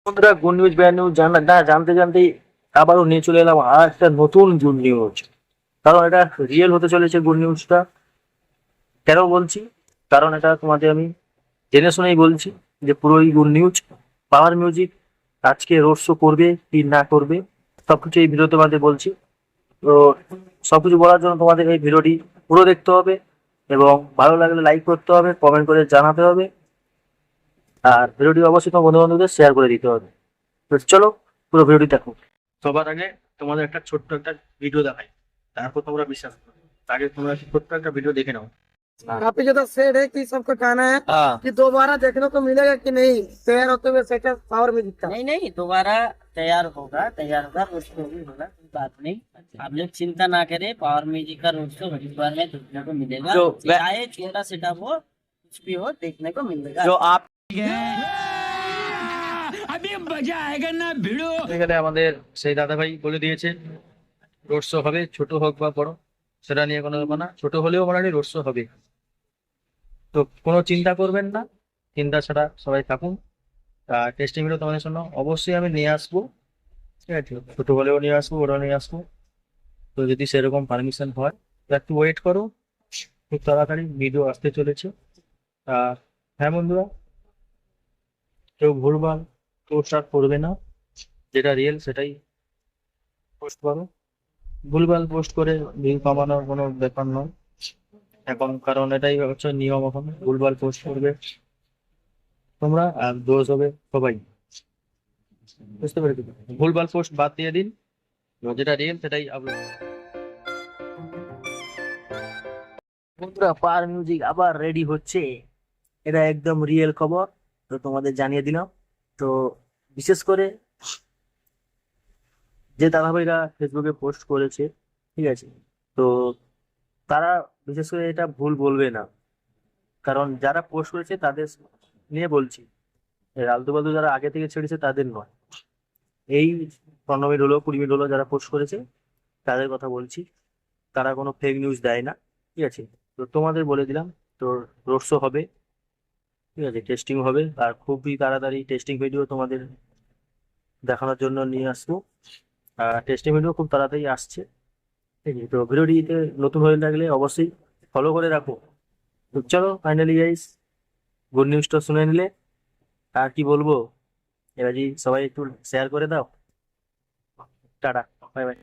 বন্ধুরা, good news bad news জানতে জানতেই আবারও নিয়ে চলে এলাম আর একটা নতুন গুড নিউজ। কারণ এটা রিয়েল হতে চলেছে গুড নিউজটা। কেন বলছি? কারণ এটা তোমাদের আমি জেনে শুনেই বলছি যে পুরোই গুড নিউজ। পাওয়ার মিউজিক আজকে রোড শো করবে কি না করবে সবকিছু এই ভিডিওতে তোমাদের বলছি। তো সবকিছু বলার জন্য তোমাদের এই ভিডিওটি পুরো দেখতে হবে এবং ভালো লাগলে লাইক করতে হবে, কমেন্ট করে জানাতে হবে, আর ভিডিওটি অবশ্যই তোমার বন্ধু বান্ধবদের শেয়ার করে দিতে হবে। তো চলো পুরো ভিডিওটি দেখো। সবার আগে তোমাদের একটা ছোট্ট একটা ভিডিও দেখাই, তারপর তোমরা বিশ্বাস করো। আগে তোমরা ছোট্ট একটা ভিডিও দেখে नाओ। यहाँ पे जो तो सेट है कि सबका कहना है हाँ। कि दोबारा देखने को मिलेगा कि नहीं तैयार होते हुए सेट पावर में दिखता नहीं नहीं, दोबारा तैयार होगा रोड शो भी होगा, कोई बात नहीं। आप लोग चिंता ना करें, पावर म्यूजिक का रोड शो हरिद्वार में देखने को मिलेगा। चाहे छोटा सेटअप हो, कुछ भी हो, देखने को मिलेगा। जो आप अभी मजा आएगा ना भिड़ो। এখানে আমাদের সেই দাদা ভাই বলে দিয়েছে রোড শো হবে, ছোট হোক বা বড় সেটা নিয়ে কোনো ব্যাপার না, ছোট হলেও মানে রোড শো হবে। তো কোনো চিন্তা করবেন না, চিন্তা ছাড়া সবাই থাকুন। টেস্টিং ভিডিও তোমাদের জন্য অবশ্যই আমি নিয়ে আসবো, ঠিক আছে? ছোট হলেও নিয়ে আসবো, বড় নিয়ে আসবো। তো যদি সেরকম পারমিশন হয় তো একটু ওয়েট করো, খুব তাড়াতাড়ি ভিডিও আসতে চলেছে। আর হ্যাঁ বন্ধুরা, কেউ ভুলভাল পোস্ট আর করবে না, যেটা রিয়েল সেটাই পোস্ট করো। ভুলভাল পোস্ট করে ভিউ কামানোর কোনো ব্যাপার নয় এখন, কারণ এটাই হচ্ছে নিয়ম। এখন ভুলভাল পোস্ট করবে তোমরা আর দোষ হবে সবাই, বুঝতে পেরেছো? ভুলভাল পোস্ট বাদ দিয়ে দিন, যেটা রিয়েল সেটাই আপলোড। বন্ধুরা, পাওয়ার মিউজিক আবার রেডি হচ্ছে, এটা একদম রিয়েল খবর। তো তোমাদের জানিয়ে দিলাম। তো বিশেষ করে যে দাদাভাইরা ফেসবুকে পোস্ট করেছে, ঠিক আছে, তো তারা বিশেষ করে এটা ভুল বলবে না, কারণ যারা পোস্ট করেছে তাদের নিয়ে বলছি। এই আলতু ফালতু যারা আগে থেকে ছেড়েছে তাদের নয়। এই 15 মিনিট হলো 20 মিনিট হলো যারা পোস্ট করেছে তাদের কথা বলছি। তারা কোনো ফেক নিউজ দেয় না, ঠিক আছে? তো তোমাদের বলে দিলাম। তো রোড শো হবে, ঠিক আছে, টেস্টিং হবে, আর খুবই তাড়াতাড়ি টেস্টিং ভিডিও তোমাদের দেখানোর জন্য নিয়ে আসবো। আর টেস্টিং ভিডিও খুব তাড়াতাড়ি আসছে, ঠিক আছে? তো ভিডিওটিতে নতুন হয়ে লাগলে অবশ্যই ফলো করে রাখো। তো চলো ফাইনালি গাইস, গুড নিউজটা শুনে নিলে, আর কি বলবো, এবার সবাই একটু শেয়ার করে দাও। Tata, bye bye.